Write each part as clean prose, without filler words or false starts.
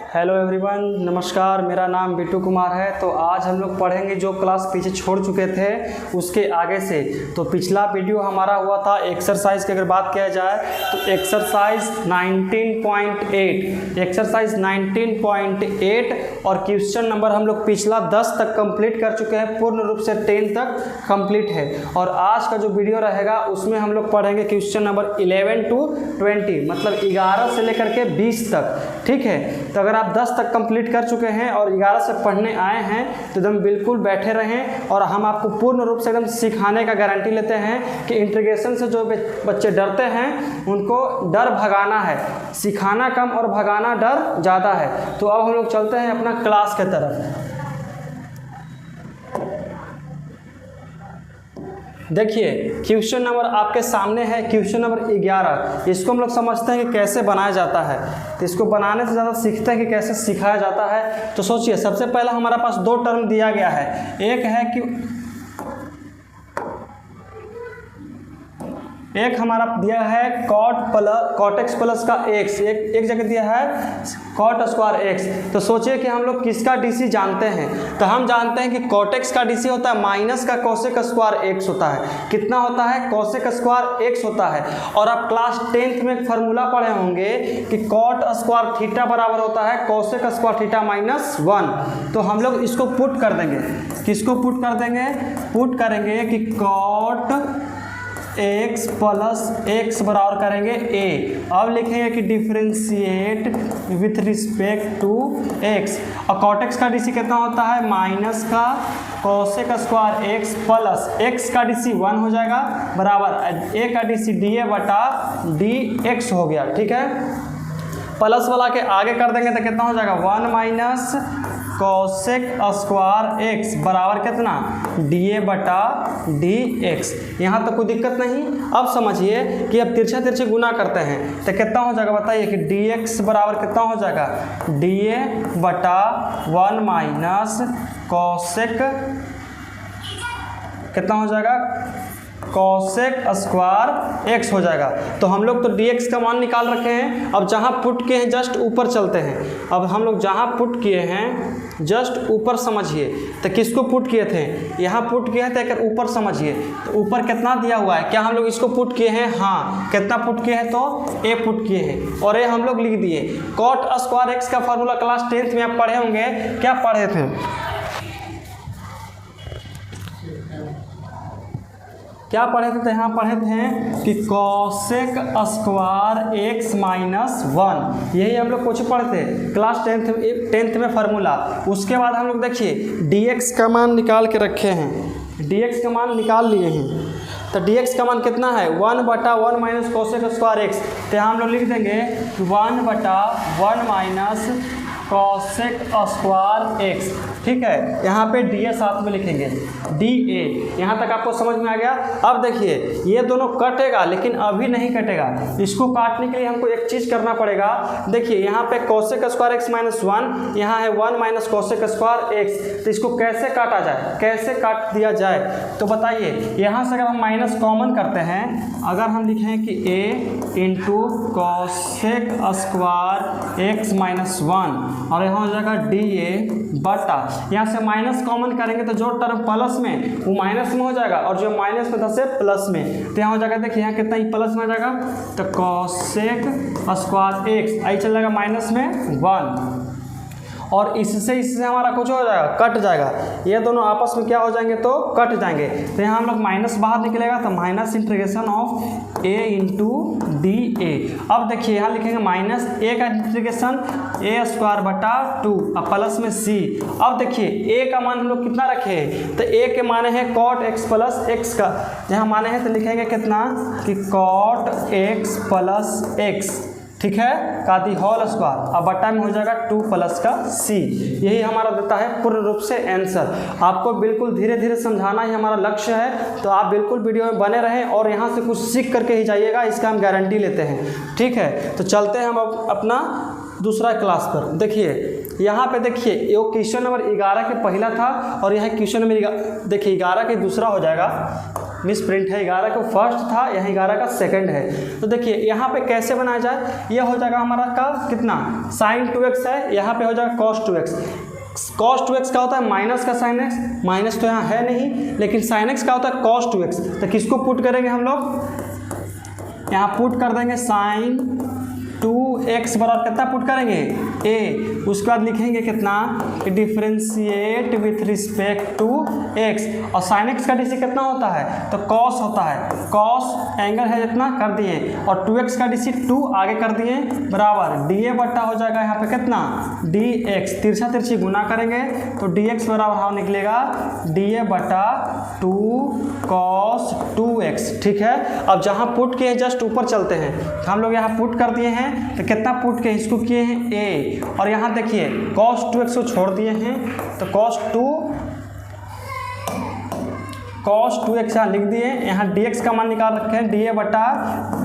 Hello everyone, नमस्कार। मेरा नाम बिट्टू कुमार है। तो आज हम लोग पढ़ेंगे जो क्लास पीछे छोड़ चुके थे उसके आगे से। तो पिछला वीडियो हमारा हुआ था एक्सरसाइज की अगर बात किया जाए तो एक्सरसाइज 19.8 और क्वेश्चन नंबर हम लोग पिछला 10 तक कंप्लीट कर चुके हैं, पूर्ण रूप से 10 तक कंप्लीट है। और आज का जो वीडियो रहेगा उसमें हम लोग पढ़ेंगे क्वेश्चन नंबर 11 to 20, मतलब 11 से लेकर के 20 तक। ठीक है, तो अगर आप 10 तक कंप्लीट कर चुके हैं और 11 से पढ़ने आए हैं तो एकदम बिल्कुल बैठे रहें और हम आपको पूर्ण रूप से एकदम सिखाने का गारंटी लेते हैं कि इंटीग्रेशन से जो बच्चे डरते हैं उनको डर भगाना है। सिखाना कम और भगाना डर ज़्यादा है। तो अब हम लोग चलते हैं अपना क्लास के तरफ। देखिए, क्वेश्चन नंबर आपके सामने है, क्वेश्चन नंबर 11। इसको हम लोग समझते हैं कि कैसे बनाया जाता है। तो इसको बनाने से ज़्यादा सीखते हैं कि कैसे सिखाया जाता है। तो सोचिए, सबसे पहले हमारे पास दो टर्म दिया गया है। एक है कि एक हमारा दिया है कॉट एक्स प्लस का एक्स, एक जगह दिया है कॉट स्क्वायर एक्स। तो सोचिए कि हम लोग किसका डीसी जानते हैं। तो हम जानते हैं कि कॉट एक्स का डीसी होता है माइनस का कोसेक स्क्वायर एक्स होता है। कितना होता है? कोसेक स्क्वायर एक्स होता है। और आप क्लास 10th में एक फार्मूला पढ़े होंगे कि कॉट स्क्वायर थीटा बराबर होता है कोसेक स्क्वायर थीटा माइनस 1। तो हम लोग इसको पुट कर देंगे। किसको पुट कर देंगे? पुट करेंगे कि कॉट एक्स प्लस एक्स बराबर करेंगे ए। अब लिखेंगे कि differentiate with respect to x. और कॉट एक्स का डीसी कितना होता है? माइनस का cosec square x plus x का डीसी 1 हो जाएगा बराबर ए का डीसी डी ए बटा डी एक्स हो गया। ठीक है, प्लस वाला के आगे कर देंगे तो कितना हो जाएगा? 1 माइनस कोसेक स्क्वायर एक्स बराबर कितना? डी ए बटा डी एक्स। यहाँ तो कोई दिक्कत नहीं। अब समझिए कि अब तिरछे गुना करते हैं तो कितना हो जाएगा बताइए कि डी एक्स बराबर कितना हो जाएगा? डी ए बटा 1 माइनस कोसेक कितना हो जाएगा? कोसेक स्क्वायर एक्स हो जाएगा। तो हम लोग तो dx का मान निकाल रखे हैं। अब जहाँ पुट किए हैं जस्ट ऊपर चलते हैं। अब हम लोग जहाँ पुट किए हैं जस्ट ऊपर समझिए। तो किसको पुट किए थे? यहाँ पुट किए हैं तो एक ऊपर समझिए। तो ऊपर कितना दिया हुआ है? क्या हम लोग इसको पुट किए हैं? हाँ। कितना पुट किए हैं? तो a पुट किए हैं और a हम लोग लिख दिए। कॉट स्क्वायर एक्स का फॉर्मूला क्लास 10th में आप पढ़े होंगे। क्या पढ़े थे? क्या पढ़े थे? तो यहाँ पढ़े थे कि कोसेक स्क्वायर एक्स माइनस 1। यही हम लोग कुछ पढ़े थे क्लास 10th में फार्मूला। उसके बाद हम लोग देखिए dx का मान निकाल के रखे हैं। dx का मान निकाल लिए हैं। तो dx का मान कितना है? 1 बटा 1 माइनस कोसेक स्क्वायर एक्स। तो यहाँ हम लोग लिख देंगे 1 बटा 1 माइनस कोसेक स्क्वायर एक्स। ठीक है, यहाँ पे डी ए साथ में लिखेंगे, डी ए। यहाँ तक आपको समझ में आ गया? अब देखिए, ये दोनों कटेगा लेकिन अभी नहीं कटेगा। इसको काटने के लिए हमको एक चीज़ करना पड़ेगा। देखिए, यहाँ पे कोसेक स्क्वायर एक्स माइनस 1, यहाँ है 1 माइनस कोसेक स्क्वायर एक्स। तो इसको कैसे काटा जाए? कैसे काट दिया जाए? तो बताइए, यहाँ से अगर हम माइनस कॉमन करते हैं, अगर हम लिखें कि a into cosec square x minus 1 और यहाँ हो जाएगा डी ए बटा, यहाँ से माइनस कॉमन करेंगे तो जो टर्म प्लस में वो माइनस में हो जाएगा और जो माइनस में था से प्लस में। तो यहाँ हो जाएगा, देखिए यहाँ कितना ही प्लस में हो जाएगा। तो कोसेक स्क्वायर एक्स आई चल जाएगा माइनस में 1 और इससे हमारा कुछ हो जाएगा, कट जाएगा। ये दोनों आपस में क्या हो जाएंगे? तो कट जाएंगे। तो यहाँ हम लोग माइनस बाहर निकलेगा तो minus integration of a into D A. अब देखिए यहाँ लिखेंगे माइनस a का इंटीग्रेशन a स्क्वायर बटा 2 और प्लस में c। अब देखिए a का मान हम लोग कितना रखे हैं? तो a के माने हैं कॉट x प्लस एक्स का। यहाँ माने हैं तो लिखेंगे कितना कि कॉट x प्लस एक्स। ठीक है, का दी होल स्क्वायर। अब बट्टा में हो जाएगा 2 प्लस का c। यही हमारा देता है पूर्ण रूप से आंसर। आपको बिल्कुल धीरे धीरे समझाना ही हमारा लक्ष्य है। तो आप बिल्कुल वीडियो में बने रहें और यहाँ से कुछ सीख करके ही जाइएगा, इसका हम गारंटी लेते हैं। ठीक है, तो चलते हैं हम अब अपना दूसरा क्लास पर। देखिए यहाँ पे देखिए, ये क्वेश्चन नंबर 11 के पहला था और यह क्वेश्चन नंबर देखिए 11 के दूसरा हो जाएगा। मिस प्रिंट है, 11 को फर्स्ट था, यहाँ 11 का सेकंड है। तो देखिए यहाँ पे कैसे बनाया जाए, यह हो जाएगा हमारा का कितना sin 2x है, यहाँ पे हो जाएगा cos 2x। cos 2x का होता है माइनस का sin x, माइनस तो यहाँ है नहीं, लेकिन sin x का होता है cos 2x। तो किसको पुट करेंगे हम लोग, यहाँ पुट कर देंगे sin 2x बराबर कितना पुट करेंगे a, उसके बाद लिखेंगे कितना कि differentiate with respect to x, और sin x का डीसी कितना होता है तो cos होता है, cos एंगल है जितना कर दिए, और 2x का डीसी 2 आगे कर दिए बराबर dA बट्टा हो जाएगा यहाँ पे कितना dx, तिरछा तिरछी गुना करेंगे तो dx बराबर हाँ निकलेगा dA बट्टा 2 cos 2x। ठीक है, अब जहाँ पुट किए जस्ट ऊपर चलते हैं, हम लोग यहाँ पुट कर दिए हैं तो कितना पुट के इसको किए हैं a, और यहाँ देखिए cos 2x को छोड़ दिए हैं तो cos 2x यहाँ लिख दिए, यहाँ dx का मान निकाल रखे हैं dA बटा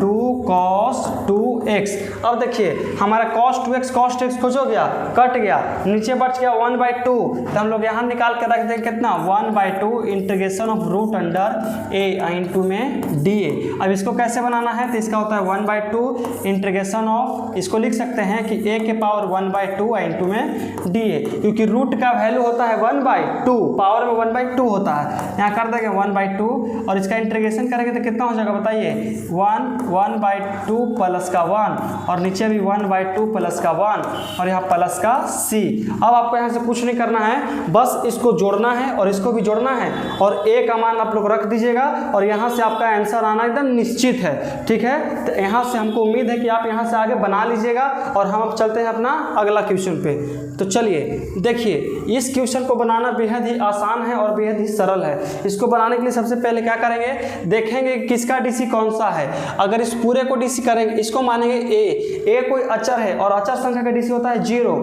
2 cos 2x। अब देखिए हमारा cos 2x कुछ हो गया, कट गया, नीचे बच गया 1/2, तो हम लोग यहाँ निकाल के रख देंगे कितना 1/2 integration of root under a into में dA। अब इसको कैसे बनाना है तो इसका होता है 1/2 इंटीग्रेशन ऑफ, इसको लिख सकते हैं कि a के पावर 1/2 इंटू में dA, क्योंकि रूट का वैल्यू होता है 1/2, पावर में 1/2 होता है, यहाँ कर देंगे 1/2 और इसका इंटीग्रेशन करेंगे तो कितना हो जाएगा बताइए 1/2 प्लस का 1 और नीचे भी 1/2 प्लस का 1 और यहाँ प्लस का c। अब आपको यहाँ से कुछ नहीं करना है, बस इसको जोड़ना है और इसको भी जोड़ना है और a का मान आप लोग रख दीजिएगा और यहाँ से आपका आंसर आना एकदम निश्चित है। ठीक है, तो यहाँ से हमको उम्मीद है कि आप यहाँ से आगे बना लीजिएगा और हम अब चलते हैं अपना अगला क्वेश्चन पे। तो चलिए देखिए, इस क्वेश्चन को बनाना बेहद ही आसान है और बेहद ही सरल है। इसको बनाने के लिए सबसे पहले क्या करेंगे, देखेंगे किसका डीसी कौन सा है। अगर इस पूरे को डीसी करेंगे, इसको मानेंगे a कोई अचर है और अचर संख्या का डीसी होता है 0,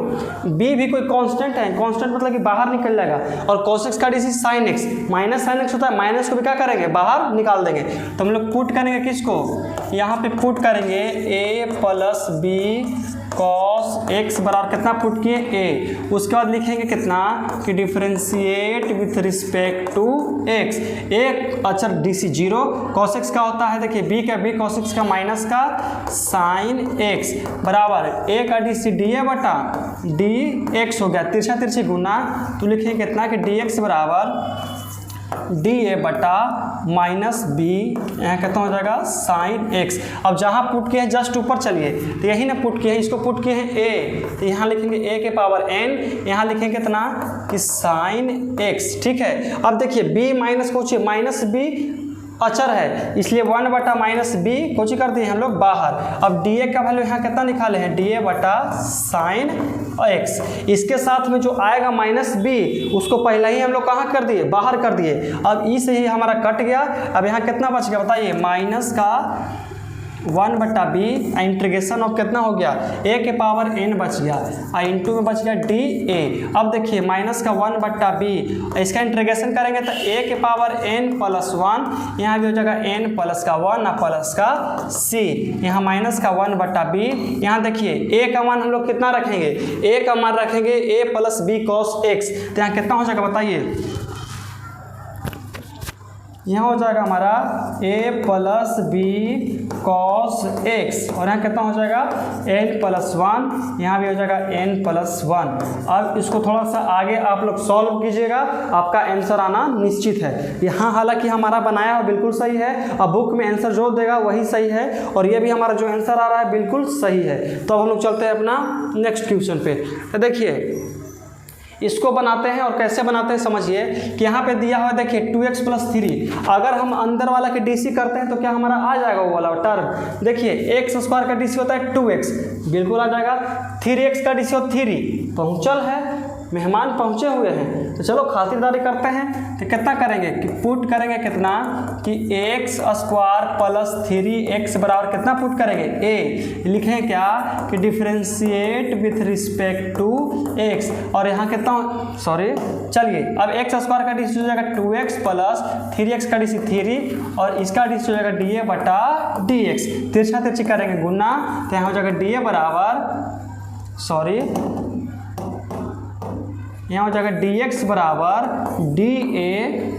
b भी कोई कांस्टेंट है, कांस्टेंट मतलब कि बाहर निकल जाएगा, और cos x का DC sin x, minus sin x होता है, माइनस को भी क्या करेंगे बाहर निकाल देंगे। तो हम लोग पुट करेंगे किसको, यहाँ पे पुट करेंगे a plus b cos x बराबर कितना पुट किए a, उसके बाद लिखेंगे कितना कि differentiate with respect to x, एक अचर डीसी 0, cos x का होता है देखिए b का b cos x का माइनस का sin x बराबर a का डीसी dA बटा dx हो गया, तिरछा तिरछी गुना, तो लिखेंगे कितना कि dx बराबर dA बटा माइनस b, यहाँ कितना हो जाएगा sin x। अब जहाँ पुट किए हैं जस्ट ऊपर चलिए, तो यही ना पुट किए हैं, इसको पुट किए हैं a, तो यहाँ लिखेंगे a के पावर n, यहाँ लिखेंगे कितना कि sin x। ठीक है, अब देखिए b माइनस कुछ माइनस b अचर है, इसलिए 1 बटा माइनस बी कोची कर दिए हम लोग बाहर। अब dA का वैल्यू यहाँ कितना निकाले हैं dA बटा sin x, इसके साथ में जो आएगा माइनस बी उसको पहले ही हम लोग कहाँ कर दिए बाहर कर दिए। अब ई से ही हमारा कट गया, अब यहाँ कितना बच गया बताइए माइनस का 1 बटा बी, इंटीग्रेशन ऑफ कितना हो गया a के पावर n बच गया, इंटू में बच गया dA। अब देखिए माइनस का 1 बटा बी, इसका इंटीग्रेशन करेंगे तो a के पावर n प्लस 1, यहाँ भी हो जाएगा n प्लस का 1 और प्लस का c, यहाँ माइनस का 1 बटा बी। यहाँ देखिए a का मान हम लोग कितना रखेंगे, a का मान रखेंगे a plus B cos x, तो यहाँ कितना हो जाएगा बताइए, यहाँ हो जाएगा हमारा a plus B cos x और यहाँ कितना हो जाएगा n प्लस 1, यहाँ भी हो जाएगा n प्लस 1। अब इसको थोड़ा सा आगे आप लोग सॉल्व कीजिएगा, आपका आंसर आना निश्चित है। यहाँ हालांकि हमारा बनाया हुआ बिल्कुल सही है, अब बुक में आंसर जो देगा वही सही है और ये भी हमारा जो आंसर आ रहा है बिल्कुल सही है। तो अब हम लोग चलते हैं अपना नेक्स्ट क्वेश्चन पे। तो देखिए इसको बनाते हैं और कैसे बनाते हैं समझिए कि यहाँ पे दिया हुआ देखिए 2x प्लस 3, अगर हम अंदर वाला के डीसी करते हैं तो क्या हमारा आ जाएगा वो वाला टर्म, देखिए x स्क्वायर का डीसी होता है 2x, बिल्कुल आ जाएगा, 3x का डीसी हो 3, पहुँचल है, मेहमान पहुँचे हुए हैं, तो चलो खातिरदारी करते हैं। तो कितना करेंगे कि पुट करेंगे कितना कि x स्क्वायर प्लस 3x बराबर कितना पुट करेंगे a, लिखें क्या कि differentiate with respect to x, और यहाँ कितना सॉरी चलिए अब x स्क्वायर का डीसी हो जाएगा 2x प्लस 3x का डीसी 3 और इसका डीसी हो जाएगा dA बटा dx, तिरछा तिरछी करेंगे गुना, तो यहाँ हो जाएगा dA बराबर सॉरी यहाँ हो जाएगा dx बराबर dA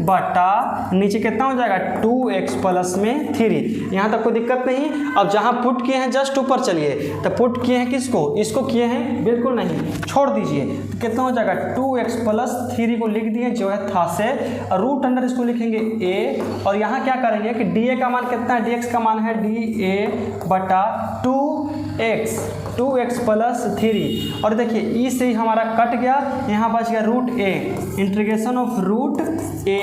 बटा नीचे कितना हो जाएगा 2x प्लस में 3। यहाँ तक कोई दिक्कत नहीं। अब जहाँ पुट किए हैं जस्ट ऊपर चलिए, तो पुट किए हैं किसको, इसको किए हैं, बिल्कुल नहीं, छोड़ दीजिए। तो कितना हो जाएगा 2x प्लस 3 को लिख दिए जो है था से, और रूट अंडर इसको लिखेंगे a, और यहाँ क्या करेंगे कि dA का मान कितना है, dx का मान है dA बटा 2x प्लस 3। और देखिए ई से ही हमारा कट गया, यहाँ बच गया root a, integration of root a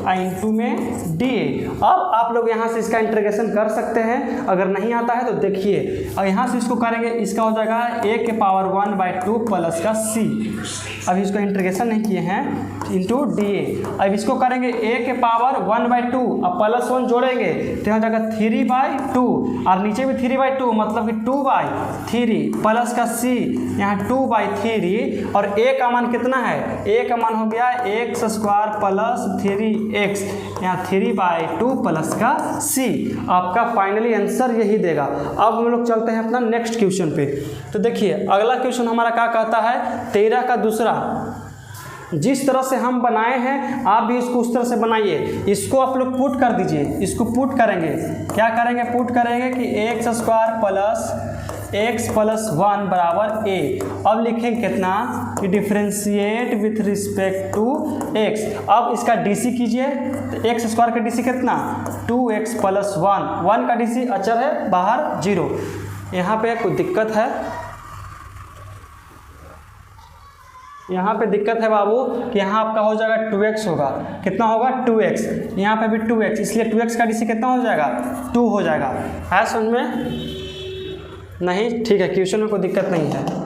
into में dA। अब आप लोग यहाँ से इसका इंटीग्रेशन कर सकते हैं, अगर नहीं आता है तो देखिए। और यहाँ से इसको करेंगे, इसका हो जाएगा a के पावर 1/2 प्लस का c। अभी इसको इंटीग्रेशन नहीं किए हैं, इंटू dA। अब इसको करेंगे a के पावर 1/2, अब प्लस 1 जोड़ेंगे तो यहाँ जाएगा 3/2, और नीचे भी 3/2 मतलब कि 2/3 प्लस का c, यहाँ 2/3, और a का मान कितना है, a का मान हो गया x² प्लस 3x, यहाँ 3/2 प्लस का c। आपका फाइनली आंसर यही देगा। अब हम लोग चलते हैं अपना नेक्स्ट क्वेश्चन पे। तो देखिए अगला क्वेश्चन हमारा क्या कहता है, 13 का दूसरा। जिस तरह से हम बनाए हैं आप भी इसको उस तरह से बनाइए। इसको आप लोग पुट कर दीजिए, इसको पुट करेंगे, क्या करेंगे, पुट करेंगे कि x² प्लस x प्लस 1 बराबर a। अब लिखेंगे कितना कि differentiate with respect to x। अब इसका DC कीजिए, तो x² का DC कितना 2x प्लस 1 का DC अचर है, बाहर 0। यहाँ पे कोई दिक्कत है, यहाँ पे दिक्कत है बाबू कि यहाँ आपका हो जाएगा 2x होगा, कितना होगा 2x, यहाँ पे भी 2x, इसलिए 2x का DC कितना हो जाएगा 2 हो जाएगा। है समझ में? नहीं, ठीक है, क्वेश्चन में कोई दिक्कत नहीं है।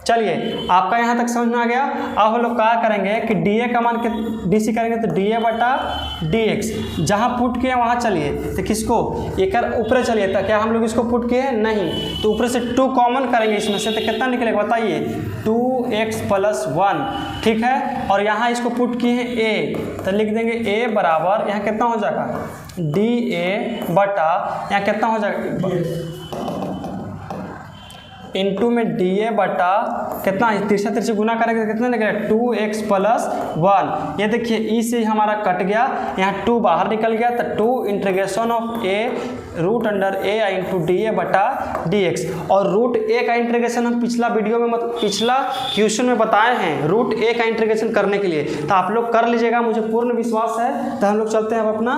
चलिए आपका यहाँ तक समझ में आ गया। अब हम लोग क्या करेंगे कि dA का मान DC करेंगे तो dA बटा dx, जहाँ पुट किए वहाँ चलिए, तो किसको एक ऊपर चलिए, तो क्या हम लोग इसको पुट किए नहीं, तो ऊपर से 2 कॉमन करेंगे इसमें से, तो कितना निकलेगा बताइए 2x प्लस 1, ठीक है। और यहाँ इसको पुट किए हैं a, तो लिख देंगे a बराबर यहाँ कितना हो जाएगा dA बटा यहाँ कितना हो जाएगा इंटू में dA बटा कितना, तिरछा तिरछी गुना करेंगे तो कितना निकलेगा 2x प्लस 1। ये देखिए ई से हमारा कट गया, यहाँ 2 बाहर निकल गया, तो 2 integration of a root under a into dA बटा dx। और रूट a का इंटीग्रेशन हम पिछला वीडियो में पिछला क्वेश्चन में बताए हैं, रूट a का इंटीग्रेशन करने के लिए, तो आप लोग कर लीजिएगा, मुझे पूर्ण विश्वास है। तो हम लोग चलते हैं अब अपना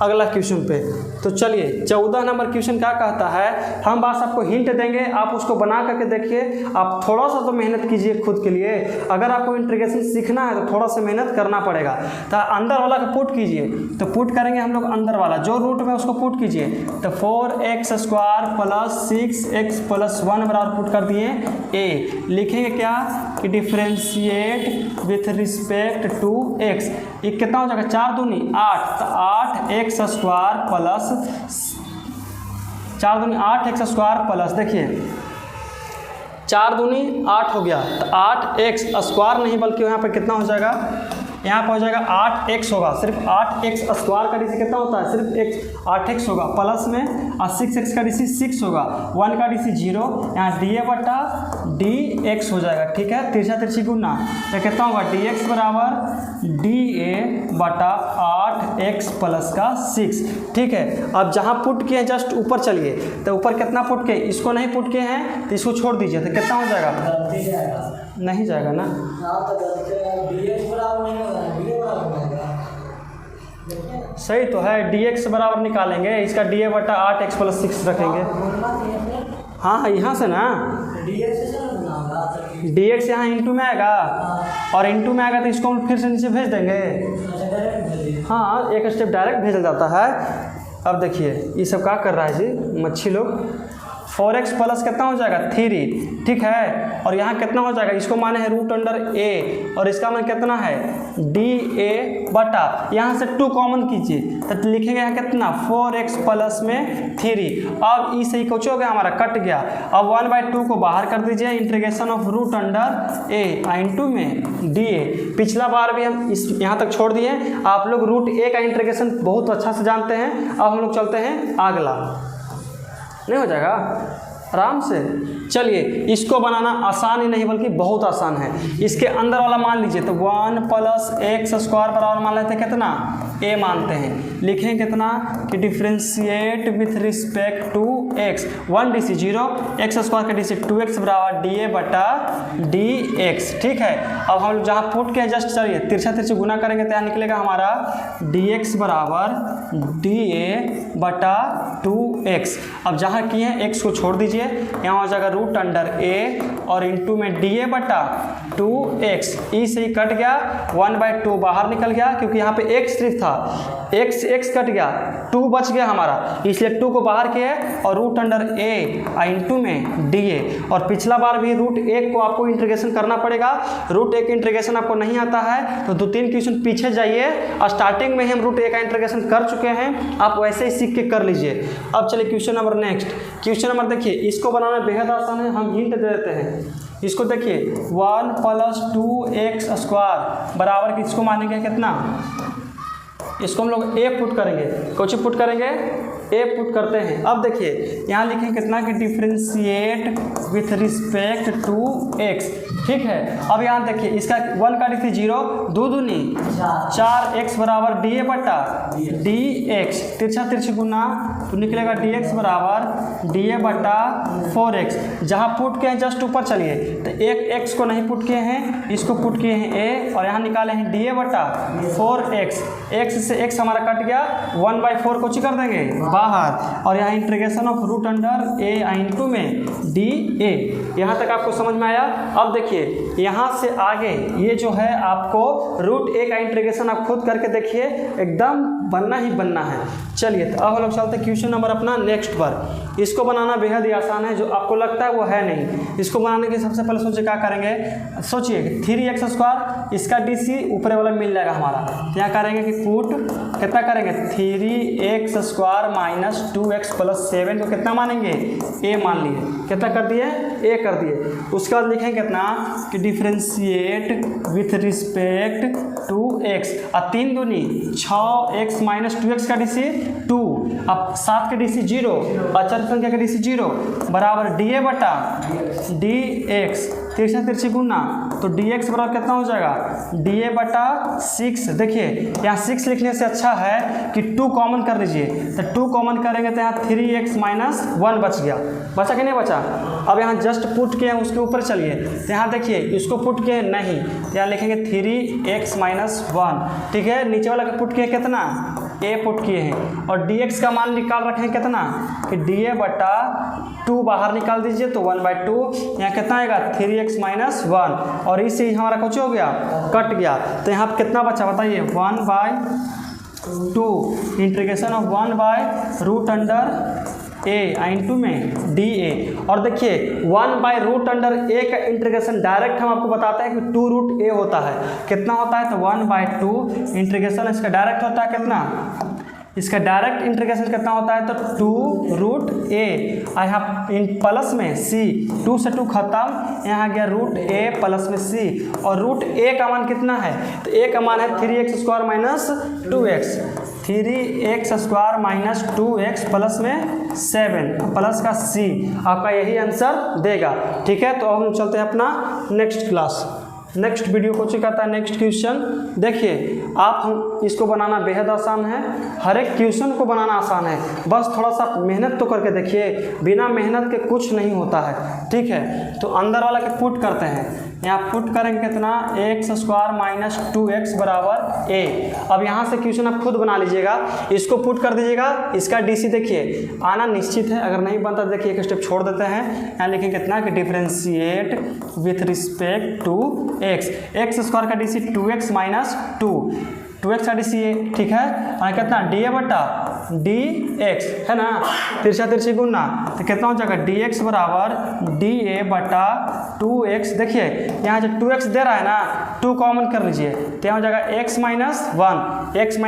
अगला क्वेश्चन पे। तो चलिए 14 नंबर क्वेश्चन क्या कहता है, हम बस आपको हिंट देंगे, आप उसको बना करके देखिए। आप थोड़ा सा तो मेहनत कीजिए खुद के लिए, अगर आपको इंटीग्रेशन सीखना है तो थोड़ा सा मेहनत करना पड़ेगा। तो अंदर वाला का पुट कीजिए, तो पुट करेंगे हम लोग अंदर वाला जो रूट में उसको पुट कीजिए, तो 4x² प्लस 6x प्लस 1 बराबर पुट कर दिए a। लिखेंगे क्या कि differentiate with respect to x। ये कितना हो जाएगा 4 दूनी 8, तो 8x² प्लस 4 दूनी 8x² प्लस, देखिए 4 दूनी 8 हो गया, तो 8x² नहीं बल्कि यहाँ पर कितना हो जाएगा, यहाँ पर हो जाएगा 8x होगा, सिर्फ 8x² का DC कितना होता है, सिर्फ 8x होगा, प्लस में और 6x का DC 6 होगा, 1 का DC 0, यहाँ dA बटा dx हो जाएगा, ठीक है, तिरछा तिरछी गुना, तो कितना होगा dx बराबर dA बटा 8x प्लस का 6, ठीक है। अब जहाँ पुट किए जस्ट ऊपर चलिए, तो ऊपर कितना पुट किए, इसको नहीं पुट किए हैं तो इसको छोड़ दीजिए, तो कितना हो जाएगा, नहीं जाएगा ना, सही तो है, dx बराबर निकालेंगे, इसका dA बटा 8x प्लस 6 रखेंगे। हाँ यहाँ से ना dx यहाँ इंटू में आएगा, और इंटू में आएगा तो इसको हम फिर से नीचे भेज देंगे। हाँ एक स्टेप डायरेक्ट भेजा जाता है। अब देखिए ये सब क्या कर रहा है जी मच्छी लोग, 4x प्लस कितना हो जाएगा 3, ठीक है, और यहाँ कितना हो जाएगा, इसको माने है रूट अंडर a, और इसका मान कितना है dA बटा, यहाँ से 2 कॉमन कीजिए, तो लिखेंगे यहाँ कितना 4x प्लस में 3। अब ई से कुछ हो गया हमारा कट गया, अब 1/2 को बाहर कर दीजिए, integration of root under a into में dA। पिछला बार भी हम इस यहाँ तक छोड़ दिए, आप लोग रूट a का इंटीग्रेशन बहुत अच्छा से जानते हैं। अब हम लोग चलते हैं अगला, नहीं हो जाएगा आराम से। चलिए इसको बनाना आसान ही नहीं बल्कि बहुत आसान है। इसके अंदर वाला मान लीजिए तो 1 + x² बराबर मान लेते हैं कितना, a मानते हैं। लिखें कितना कि differentiate with respect to x, 1 DC 0, x² का DC 2x बराबर dA/dx। ठीक है, अब हम जहाँ पुट के जस्ट चलिए तिरछा तिरछी गुना करेंगे तो यहाँ निकलेगा हमारा dx बराबर dA/2x। अब जहाँ किए हैं x को छोड़ दीजिए, यहाँ हो जाएगा √a और इंटू में dA/2x। ई से ही कट गया, 1/2 बाहर निकल गया क्योंकि यहाँ पे x सिर्फ था, x कट गया, 2 बच गया हमारा, इसलिए 2 को बाहर किया और √a इंटू में dA। और पिछला बार भी √1 को आपको इंटीग्रेशन करना पड़ेगा। √1 का इंटीग्रेशन आपको नहीं आता है तो 2-3 क्वेश्चन पीछे जाइए, स्टार्टिंग में ही हम √a का इंटीग्रेशन कर चुके हैं, आप वैसे ही सीख के कर लीजिए। अब चलिए question number next. Question number देखिए, इसको बनाना बेहद आसान है, हम हिंट दे देते हैं। इसको देखिए 1 + 2x² बराबर किसको मानेंगे कितना, इसको हम लोग a पुट करेंगे। कुछ पुट करेंगे, a पुट करते हैं। अब देखिए यहाँ लिखें कितना कि differentiate with respect to x। ठीक है, अब यहाँ देखिए इसका 1 का DC 0, 2 दूनी 4x बराबर dA/dx। तिरछा तिरछी गुना तो निकलेगा dx बराबर dA/4x। जहाँ पुट किए हैं जस्ट ऊपर चलिए तो एक x को नहीं पुट किए हैं, इसको पुट किए हैं a और यहाँ निकाले हैं dA/4x। x से x हमारा कट गया, 1/4 को कर देंगे बाहर और यहाँ इंटीग्रेशन ऑफ √a इंटू में dA। यहाँ तक आपको समझ में आया। अब देखिए यहाँ से आगे ये जो है आपको √a का इंटीग्रेशन आप खुद करके देखिए, एकदम बनना ही बनना है। चलिए तो अब हम लोग चलते हैं क्वेश्चन नंबर अपना नेक्स्ट पर। इसको बनाना बेहद ही आसान है, जो आपको लगता है वो है नहीं। इसको बनाने के सबसे पहले सोचिए क्या करेंगे, सोचिए 3x², इसका DC ऊपर वाला मिल जाएगा हमारा, तो यहाँ करेंगे कि पुट कितना करेंगे 3x² - 2x + 7 को कितना मानेंगे, a मान लिए। कितना कर दिए, a कर दिए। उसके बाद लिखेंगे कितना कि differentiate with respect to x। अब 3 दूनी 6x - 2x का DC 2, अब 7 के DC 0, अचर संख्या का DC 0 बराबर dA/dx। तिरछा तिरछी गुना तो dx बराबर कितना हो जाएगा dA/6। देखिए यहाँ 6 लिखने से अच्छा है कि 2 कॉमन कर लीजिए, तो 2 कॉमन करेंगे तो यहाँ 3x - 1 बच गया। बचा कि नहीं बचा। अब यहाँ जस्ट पुट किए हैं उसके ऊपर चलिए, तो यहाँ देखिए इसको पुट किए नहीं, तो यहाँ लिखेंगे 3x - 1। ठीक है, नीचे वाला का पुट किए कितना, a पुट किए हैं और dx का मान निकाल रखे हैं कितना कि dA/2 बाहर निकाल दीजिए तो 1/2। यहाँ कितना आएगा 3x - 1 और इससे हमारा कुछ हो गया, कट गया। तो यहाँ कितना बचा बताइए 1/2 इंटीग्रेशन ऑफ 1/√a इंटू में dA। और देखिए 1/√a का इंटीग्रेशन डायरेक्ट हम आपको बताते हैं कि 2√a होता है। कितना होता है तो 1/2 इंटीग्रेशन इसका डायरेक्ट होता है कितना, इसका डायरेक्ट इंटीग्रेशन कितना होता है तो 2√a। यहाँ इन प्लस में c, 2 से 2 खत्म, यहाँ गया √a प्लस में c और √a का मान कितना है तो a का मान है 3x² - 2x। 3x² - 2x plus में 7 प्लस का c, आपका यही आंसर देगा। ठीक है, तो अब हम चलते हैं अपना नेक्स्ट क्लास, नेक्स्ट वीडियो को कहता है नेक्स्ट क्वेश्चन। देखिए आप हम इसको बनाना बेहद आसान है, हर एक क्वेश्चन को बनाना आसान है, बस थोड़ा सा मेहनत तो करके देखिए, बिना मेहनत के कुछ नहीं होता है। ठीक है, तो अंदर वाला के पुट करते हैं, यहाँ पुट करेंगे कितना x² - 2x बराबर a। अब यहाँ से क्वेश्चन आप खुद बना लीजिएगा, इसको पुट कर दीजिएगा, इसका DC देखिए आना निश्चित है, अगर नहीं बनता देखिए एक स्टेप छोड़ देते हैं। यहाँ लिखेंगे कितना कि differentiate with respect to x। x² का DC 2x - 2x का DC है। ठीक है, और कितना dA/dx है ना, तिरछा तिरछी गुना तो कितना हो जाएगा dx बराबर dA/2x। देखिए यहाँ जो 2x दे रहा है ना, 2 कॉमन कर लीजिए तो यहाँ हो जाएगा x - 1, x -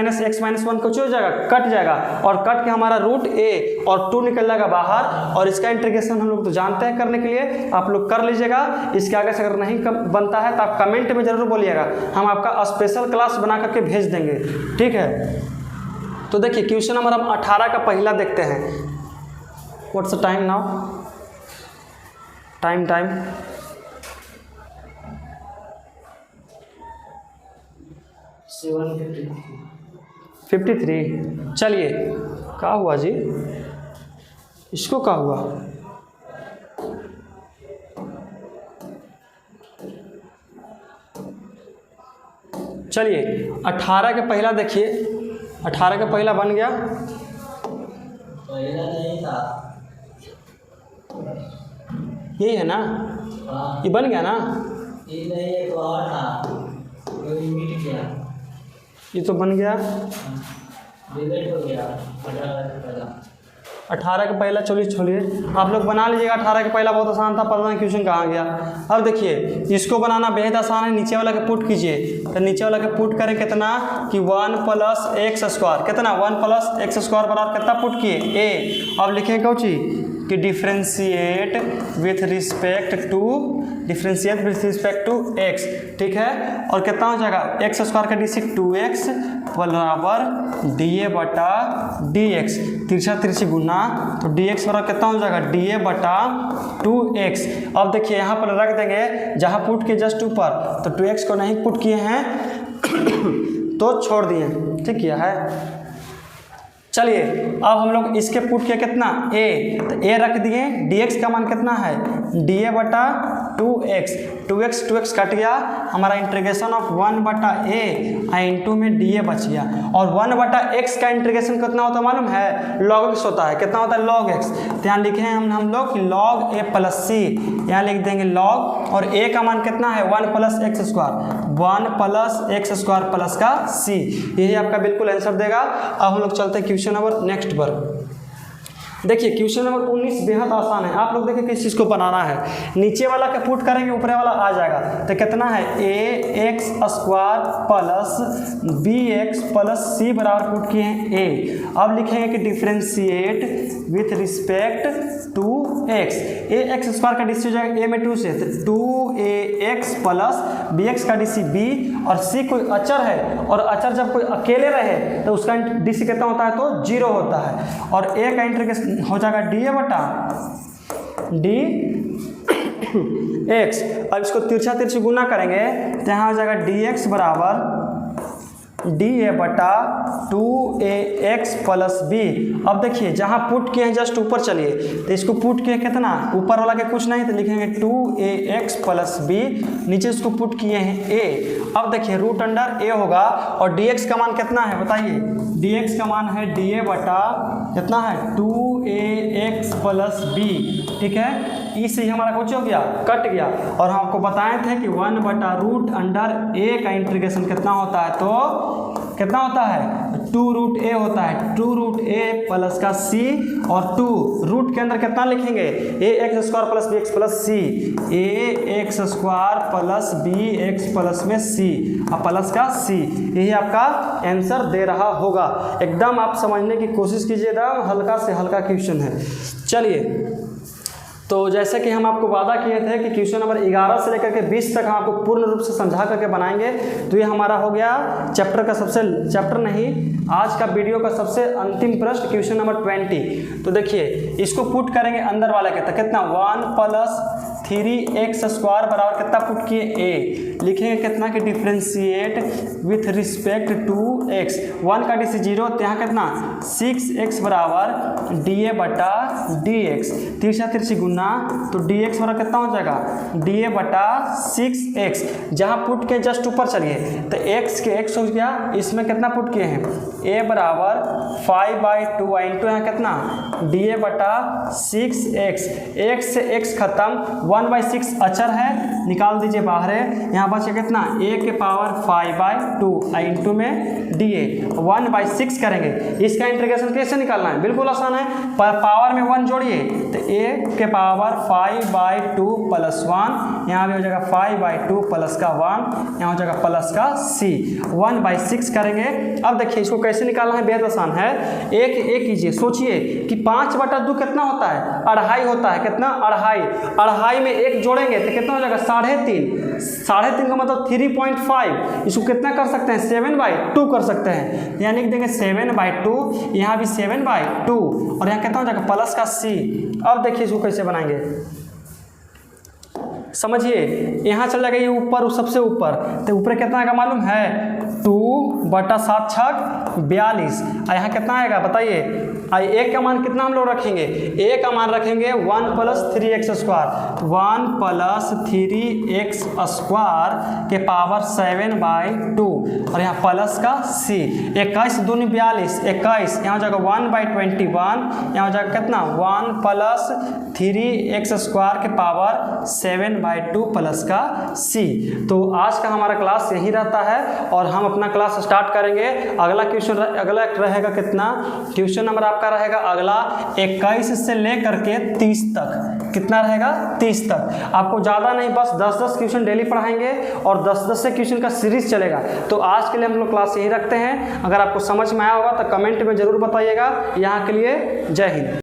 1 कुछ हो जाएगा, कट जाएगा और कट के हमारा √a और 2 निकल जाएगा बाहर। और इसका इंटीग्रेशन हम लोग तो जानते हैं करने के लिए, आप लोग कर लीजिएगा। इसके आगे से अगर नहीं बनता है तो आप कमेंट में ज़रूर बोलिएगा, हम आपका स्पेशल क्लास बना करके भेज देंगे। ठीक है, तो देखिए क्वेश्चन नंबर हम 18 का पहला देखते हैं। What's the time now. Time 53। चलिए, क्या हुआ जी, इसको क्या हुआ? चलिए 18 के पहला देखिए, 18 का पहला बन गया, पहला नहीं था, यही है ना? ये बन गया ना? ये नहीं, एक और था वो मिट गया, ये तो बन गया, डिलीट हो गया 18 का पहला। 18 का पहला। चलिए छोड़िए, आप लोग बना लीजिएगा। 18 का पहला बहुत आसान था, पता नहीं क्वेश्चन कहाँ गया। अब देखिए इसको बनाना बेहद आसान है, नीचे वाला के पुट कीजिए। तो नीचे वाला के पुट करें कितना कि 1 + x², कितना 1 + x² बराबर कितना पुट किए a। अब लिखें कौची कि differentiate with respect to x, ठीक है। और कितना हो जाएगा x² का DC 2x बराबर dA/dx, तिरछा तिरछी गुना, तो dx बराबर कितना हो जाएगा dA/2x। अब देखिए यहाँ पर रख देंगे जहाँ पुट के जस्ट ऊपर, तो 2x को नहीं पुट किए हैं तो छोड़ दिए, ठीक किया है। चलिए अब हम लोग इसके पुट किया कितना a, तो a रख दिए, dx का मान कितना है dA/2x, 2x कट गया, हमारा इंटीग्रेशन ऑफ 1/a इंटू में dA बच गया। और 1/x का इंटीग्रेशन कितना होता है मालूम है? log x होता है। कितना होता है log x? तो यहाँ लिखे हैं हम लोग कि log a + c, यहाँ लिख देंगे log, और a का मान कितना है 1 + x², 1 + x² प्लस का c, यही आपका बिल्कुल आंसर देगा। अब हम लोग चलते हैं क्वेश्चन नंबर नेक्स्ट पर। देखिए क्वेश्चन नंबर 19 बेहद आसान है। आप लोग देखिए किस चीज़ को बनाना है, नीचे वाला का पुट करेंगे ऊपर वाला आ जाएगा। तो कितना है ax² + bx + c बराबर पुट किए हैं a। अब लिखेंगे कि differentiate with respect to x, ax² का DC हो जाएगा a में 2 से, तो 2ax + bx का DC b, और c कोई अचर है, और अचर जब कोई अकेले रहे तो उसका DC कितना होता है तो 0 होता है, और a का इंटीग्रेशन हो जाएगा dA/dx। अब इसको तिरछा तिरछी गुना करेंगे तो यहाँ हो जाएगा dx बराबर dA/2ax + b। अब देखिए जहाँ पुट किए हैं जस्ट ऊपर चलिए, तो इसको पुट किए कितना, ऊपर वाला के कुछ नहीं तो लिखेंगे 2ax + b, नीचे इसको पुट किए हैं a। अब देखिए √a होगा, और dx का मान कितना है बताइए, dx का मान है कितना है 2ax + b, ठीक है। इससे हमारा कुछ हो गया, कट गया, और हम आपको बताए थे कि 1/√a का इंटीग्रेशन कितना होता है, तो कितना होता है 2√a होता है, 2√a प्लस का c, और 2 रूट के अंदर कितना लिखेंगे ax² + bx + c, ax² + bx + में c, और प्लस का c, यही आपका आंसर दे रहा होगा। एकदम आप समझने की कोशिश कीजिएगा, हल्का से हल्का क्वेश्चन है। चलिए तो जैसे कि हम आपको वादा किए थे कि क्वेश्चन नंबर 11 से लेकर के 20 तक हम आपको पूर्ण रूप से समझा करके बनाएंगे, तो ये हमारा हो गया आज का वीडियो का सबसे अंतिम प्रश्न क्वेश्चन नंबर 20। तो देखिए इसको पुट करेंगे अंदर वाले के, तो कितना 1 + 3x² बराबर कितना पुट किए a, लिखेंगे कितना कि differentiate with respect to x, 1 का DC 0, तो यहाँ कितना 6x बराबर dA/dx, तिरछा तिरछी गुना, तो dx बराबर कितना हो जाएगा dA/6x। जहाँ पुट के जस्ट ऊपर चलिए तो x के x हो गया, इसमें कितना पुट किए हैं a बराबर 5/2 इंटू यहाँ कितना dA/6x, x से x खत्म, 1/6 अचर है, निकाल दीजिए बाहर है, यहाँ बचे कितना a के पावर 5/2 इंटू में dA, 1/6 करेंगे। इसका इंटीग्रेशन कैसे निकालना है, बिल्कुल आसान है, पावर में 1 जोड़िए, तो a के पावर 5/2 + 1, यहाँ भी हो जाएगा 5/2 प्लस का 1, यहाँ हो जाएगा प्लस का c, 1/6 करेंगे। अब देखिए इसको कैसे निकालना है, बेहद आसान है। एक कीजिए, सोचिए कि 5/2 कितना होता है, अढ़ाई होता है, कितना अढ़ाई में 1 जोड़ेंगे तो कितना हो जाएगा 3.5 का मतलब 3.5, इसको कितना कर सकते हैं 7/2 कर सकते हैं, यहाँ लिख देंगे 7/2, यहाँ भी 7/2, और यहाँ कितना हो जाएगा प्लस का c। अब देखिए इसको कैसे बनाएंगे, समझिए, यहाँ चल जाएगा ये ऊपर, सबसे ऊपर, तो ऊपर कितना आएगा मालूम है 2/7 छक 42। और यहाँ कितना आएगा बताइए, एक का मान कितना हम लोग रखेंगे, एक का मान रखेंगे 1 + 3x स्क्वायर, 1 + 3x² के पावर 7/2 और यहाँ प्लस का c, 21 दूनी 42, 21, यहाँ हो जाएगा 1/21, यहाँ हो जाएगा कितना 1 + 3x² के पावर 7/2 प्लस का c। तो आज का हमारा क्लास यही रहता है और हम अपना क्लास स्टार्ट करेंगे। अगला क्वेश्चन अगला रहेगा कितना, ट्यूशन नंबर आपका रहेगा अगला 21 से लेकर के 30 तक। कितना रहेगा 30 तक। आपको ज़्यादा नहीं, बस 10-10 क्वेश्चन डेली पढ़ाएंगे और 10-10 से क्वेश्चन का सीरीज चलेगा। तो आज के लिए हम लोग क्लास यही रखते हैं। अगर आपको समझ में आया होगा तो कमेंट में ज़रूर बताइएगा। यहाँ के लिए जय हिंद।